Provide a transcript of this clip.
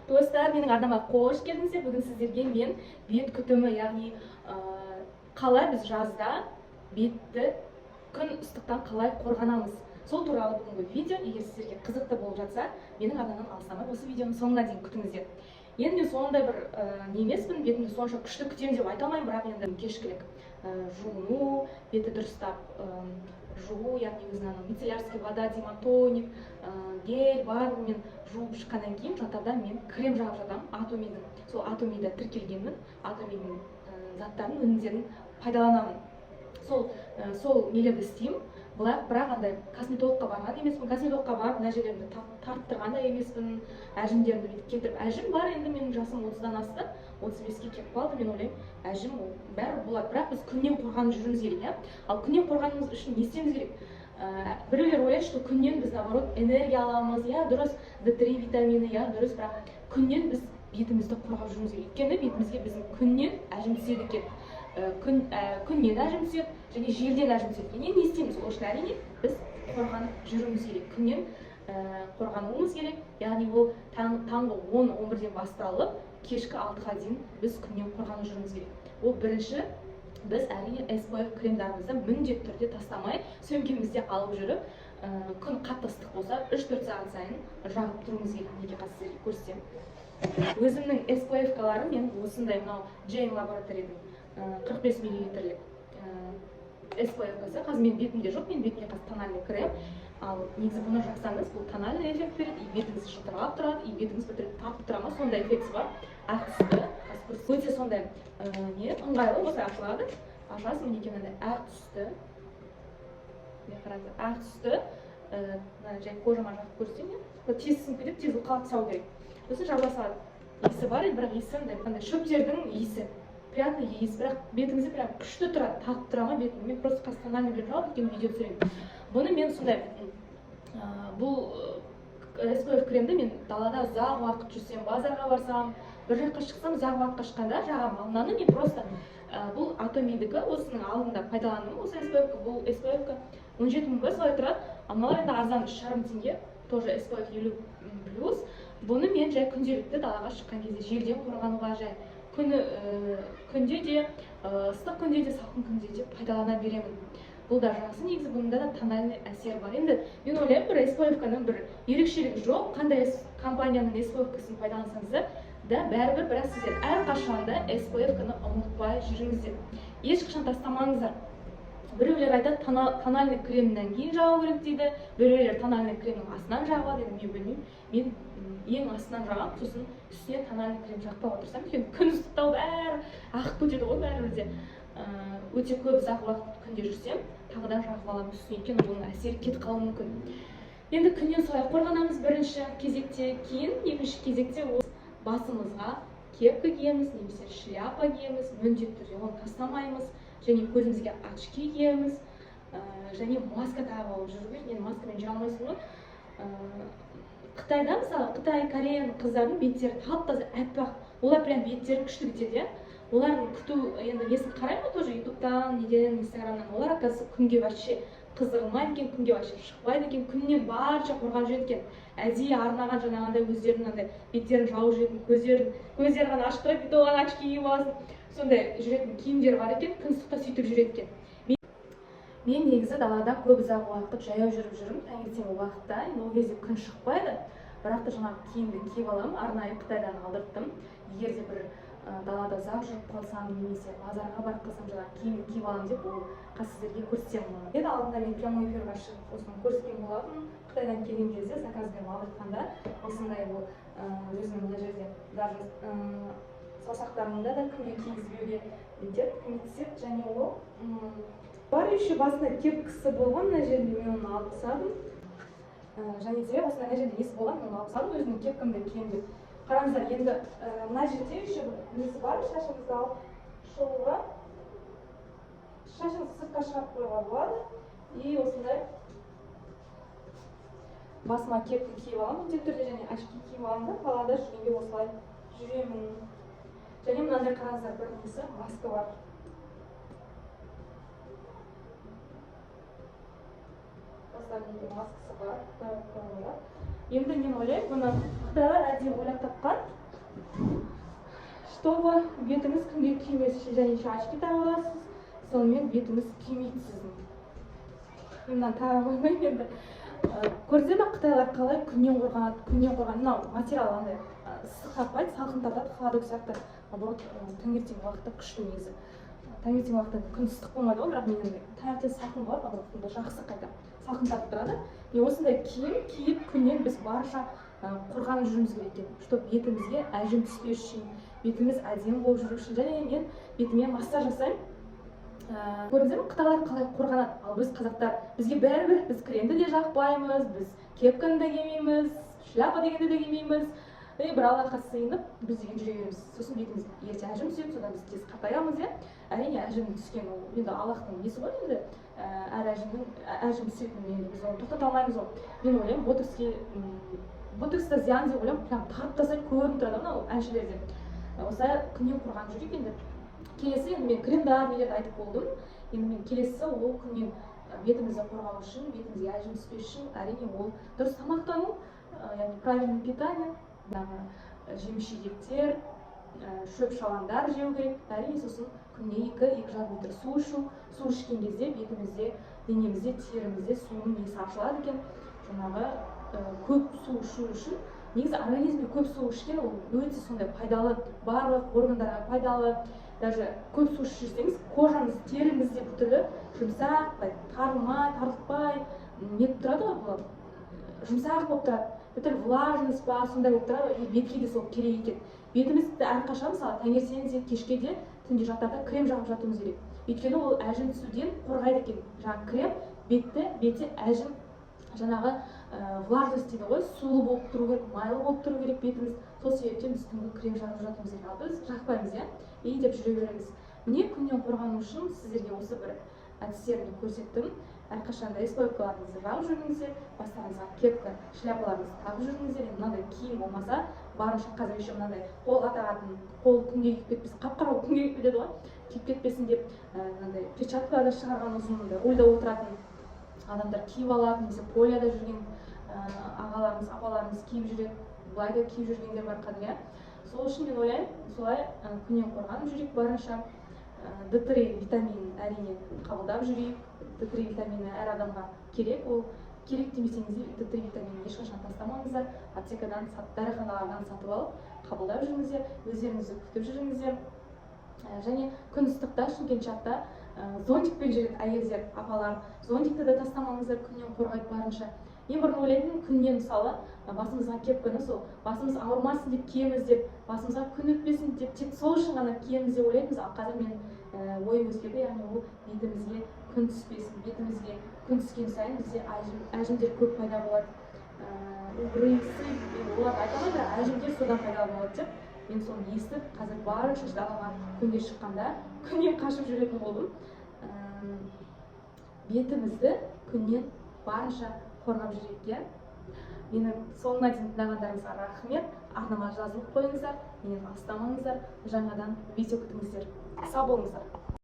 Достар, менің арнама қош келдіңіздер. Бүгін сіздерге мен бет күтімі, яғни қалай біз жазда бетті күн ыстықтан қалай қорғанамыз, сол туралы бүгінгі видео. Егер сіздерге қызықты болып жатса, менің арнамнан алыстамай осы видеоның соңына дейін күтіңіздер. Енді мен сондай бір немеспін, бетімді сонша күшті күтемін деп айта алмаймын, бірақ енді кешкілік жуыну, бетті дұрыстап жуу, яғни өзінің мицеллярский вода, дематоник, гель барлығымен жуып шыққаннан кейін жатарда мен крем жағып жатамын. Атомидің, сол атомида тіркелгенмін, атомидің заттарын, өнімдерін пайдаланамын. Сол нелерді істеймін. Бірақ андай косметологқа барған емеспін. Косметологқа барып мына жерлерімді тарттырған да емеспін. Әжімдерімді бүйтіп келтіріп, әжім бар, енді менің жасым 30-дан асты, 35-ке келіп қалды. Мен ойлаймын, әжім ол бәрі болады, бірақ біз күннен қорғанып жүруіміз керек. Ал күннен қорғанымыз үшін не істеуіміз керек? Біреулер ойлайды, что күннен біз наоборот энергия аламыз, дұрыс, D3 витамины, дұрыс, бірақ күннен біз бетімізді қорғап жүруіміз керек. Өйткені бетімізге біздің күннен әжім түседі екен. Күннен әжім түседі және желден әжім түседі екен. Не істейміз? Ол үшін әрине біз қорғанып жүруіміз керек. Күннен қорғануымыз керек. Яғни ол таңғы 10-11-ден басталып, кешкі 6-ға дейін біз күннен қорғанып жүруіміз керек. Ол бірінші. Біз әрине SPF кремдарымызды міндетті түрде тастамай, сөмкемізде алып жүріп, күн қатты ыстық болса, 3-4 сағат сайын жағып тұруымыз керек. Неге қазір сіздерге көрсетемін. Өзімнің SPF-каларым мен осындай мынау Jane Laboratory'дің 45 мл SPF-касы. Қазір мен бетімде жоқ, мен бетімде қазір тональный крем. Ал негізі бұны жақсаңыз, бұл тональный эффект береді, бетіңіз жылтырап тұрады, бетіңіз бітіріп тартып тұра ма, сондай эффекті бар. Ақтүсті, өте сондай ыңғайлы, осылай ашылады. Ашасың, мінекей мынандай ақ түсті. Қараңыздар, ақ түсті. Және кожама жағып көрсетейін. Тез сіңіп кетіп, тез қалып тастау керек. Сосын жаба салады. Иісі бар, бірақ иісі шөптердің иісі. Приятный иіс, бірақ бетіңізде прям күшті тұрады, тартып тұра ма бетіңіз. Мен просто қазір тональный крем алып, өйткені видео түсіремін. Бұны мен сондай, бұл SPF кремді мен далада ұзақ уақыт жүрсем, базарға барсам, бір жаққа шықсам, ұзақ уақытқа шыққанда жағамын. Мынаны мен просто бұл атомидікі осының алдында пайдаландым. Осы SPF-ка, бұл SPF-ка 17 мың солай тұрады. Мыналар енді арзан 3,5 теңге, тоже SPF 50+. Бұны мен жай күнделікті далаға шыққан кезде желден қорғануға, жай күнде де, ыстық күнде де, салқын күнде де пайдалана беремін. Бұл да жақсы, негізі бұнда да тональный әсер бар. Енді мен ойлаймын, бір SPF-каның бір ерекшелігі жоқ. Қандай компанияның SPF-касын пайдалансаңыздар да бәрібір, бірақ сіздер әрқашанда SPF-каны ұмытпай жүріңіздер. Ешқашан тастамаңыздар. Біреулер айтады, тональный кремнен кейін жағу керек дейді, біреулер тональный кремнің астынан жағады дейді. Мен білмеймін. Мен ең астынан жағам, сосын үстіне тональный крем жақпауға тырысамын. Өйткені күн ыстықтау бәрі ағып кетеді ғой бәрібірде. Өте көп ұзақ уақыт күнде жүрсем, тағыдан жағып аламын үстіне, өйткені оның әсері кетіп қалуы мүмкін. Енді күннен солай қорғанамыз бірінші кезекте, кейін екінші кезекте басымызға кепка киеміз, немесе шляпа киеміз, міндетті түрде оны тастамаймыз, және көзімізге очки киеміз, және маска тағып алып жүру керек. Енді маскамен жүре алмайсың ғой. Қытайда, мысалы, Қытай, Кореяның қыздардың беттері тап-таза әппақ, олар прям беттері күшті кетеді. Олардың күту, енді несін қараймын тоже ютубтан, неден, инстаграмнан, олар оказывается күнге вообще қыздырылмайды екен, күнге вообще шықпайды екен, күннен барынша қорғап жүреді екен. Әдейі арнаған жаңағындай өздерінің беттерін жауып жүретін, көздері ғана ашық тұрады, бүйтіп оған очки киіп аласың. Сондай жүретін киімдер бар екен, күн ыстықта сөйтіп жүреді екен. Мен негізі далада көп ұзақ уақыт жаяу жүріп жүрмін, таңертеңгі уақытта, ол кезде күн шықпайды, бірақ та жаңағы киімді киіп аламын, арнайы Қытайдан алдырттым. Егер де бір далада ұзақ жүріп қалсам, немесе базарға барып қалсам, жаңағы киімді киіп аламын деп, ол қазір сіздерге көрсетемін. Енді алдында мен прямой эфирға шығып осыны көрсеткен болатын. Қытайдан келген кезде заказбен алдыртқанда, осындай ол өзінің мына жерде даже саусақтарында да күнге кигізбеуге көмектеседі, және ол бар еще басында кепкасы болған, мына жерінде мен оны алып тастадым. Және де осында мына жерде несі болған, мен оны алып тастадым, өзімнің кепкамды киемін деп. Қараңыздар, енді мына жерде еще бір несі бар, шашыңызды алып шығуға, шашыңызды сыртқа шығарып қоюға болады. И осындай басыма кепка киіп аламын, міндетті түрде, және очки киіп аламын да, қалада жүргенде осылай жүремін. Және мынандай қараңыздар, бір несі маска бар. Осылай маскасы бар, енді мен ойлаймын бұны қытайлар әдейі ойлап тапқан, чтобы бетіңіз күнге күймес үшін және шашки тағып аласыз, сонымен бетіңіз күймейді сіздің. Мынаны тағы қоймаймын енді. Көрдіңіздер ме қытайлар қалай күннен қорғанады? Күннен қорғанады. Мынау материал андай ыстық таппайды, салқындатады, холодок сияқты. Наоборот, таңертеңгі уақытта күшті негізі. Таңертеңгі уақытта күн ыстық болмайды ғой, бірақ мен таңертең салқын болады, наоборот, жақсы қайта салқындатып тұрады. Осындай киім киіп күннен біз барынша қорғанып жүрміз керек екен, чтобы бетімізге әжім түспес үшін, бетіміз әдемі болып жүру үшін. Және мен бетіме массаж жасаймын. Көрдіңіздер ме, қытайлар қалай қорғанады, ал біз қазақтар, бізге бәрібір, біз кремді де жақпаймыз, біз кепканы да кимейміз, шляпа дегенді де кимейміз. Бір Аллахқа сыйынып, біз деген жүре береміз. Сосын бетіміз ерте әжім түседі, содан біз тез қартаямыз. Әрине әжім түскен ол енді Аллахтың несі ғой, енді әр әжім түсетінін біз оны тоқтата алмаймыз ғой. Мен ойлаймын, ботокста зиян деп ойлаймын, тағып тастайды, көрініп тұрады мынау әншілерден. Осылай күннен қорғанып жүрейік енді. Келесі енді мен кремдар нелерді айтып болдым. Енді мен келесі ол күннен бетімізді қорғау үшін, бетімізге әжім түспес үшін, әрине ол дұрыс тамақтану, яғни правильный питание, жеміс-жидектер, шөп-шалаңдар жеу керек. Әрине сосын күніне 2-2,5 литр су ішу. Су ішкен кезде бетімізде, денемізде, терімізде суының несі ашылады екен. Жаңағы көп су ішу үшін, негізі организмге көп су ішкен ол өте сондай пайдалы, барлық органдарға пайдалы. Даже көп су ішсеңіз, кожаңыз, теріңіз де бүтілі жұмсақ, тарылмай, тарылтпай, нетіп тұрады ғой, жұмсақ болып тұрады. Бүтіл влажность бар, сондай болып тұрады, бетке де сол керек екен. Бетімізді әрқашан, мысалы, таңертең де, кешке де, түнде жатарда крем жағып жатуымыз керек. Өйткені ол әжім түсуден қорғайды екен. Жаңағы крем бетте әжім, жаңағы влажность дейді ғой, сулы болып тұру керек, майлы болып тұру керек бетіміз. Сол себептен біз түнгі крем жағып жатуымыз керек. Ал біз жақпаймыз, и деп жүре береміз. Міне күннен қорғану үшін сіздерге осы бір әдістерімді көрсеттім. Әрқашанда республикаларыңызды жағып жүріңіздер, бастарыңызға кепка, шляпаларыңызды тағып жүріңіздер. Мынандай киім болмаса, барынша қазір еще мынандай қолға тағатын, қол күнге күйіп кетпесін, қап-қара күнге күйіп кетеді ғой, күйіп кетпесін деп мынандай перчаткаларды шығарған ұзын рульда отыратын адамдар киіп алады, немесе полияда жүрген ағаларымыз, апаларымыз киіп жүреді, былай да киіп жүргендер бар қазір. Сол үшін мен ойлаймын, солай күннен қорғанып жүрейік барынша. D3 витаминін әрине қабылдап жүрейік. D3 витамині әр адамға керек. Ол керек демесеңіз де D3 витаминін ешқашан тастамаңыздар. Аптекадан, дәріханалардан сатып алып, қабылдап жүріңіздер, өздеріңізді күтіп жүріңіздер. Және күн ыстықта, Шымкент чатта зонтикпен жүрген әйелдер, апалар, зонтикті де тастамаңыздар, күннен қорғайды барынша. Мен бұрын ойлайтын, күннен мысалы басымызға кепканы сол, басымыз ауырмасын деп киеміз деп, басымызға күн өтпесін деп, тек сол үшін ғана киеміз деп ойлайтынбыз. Ал қазір мен ойым өзгерді, яғни ол бетімізге күн түспесін, бетімізге күн түскен сайын бізде әжімдер көп пайда болады. Рысы, оларды айта алмайды, әжімдер содан пайда болады деп. Мен соны естіп, қазір барынша далаға күнге шыққанда күннен қашып жүретін болдым. Бетімізді күннен барынша қорғап жүрейік. Мені соңына дейін тыңдағандарыңызға рахмет. Арнама жазылып қойыңыздар, мені алыстамаңыздар, жаңадан видео күтіңіздер. Сау болыңыздар.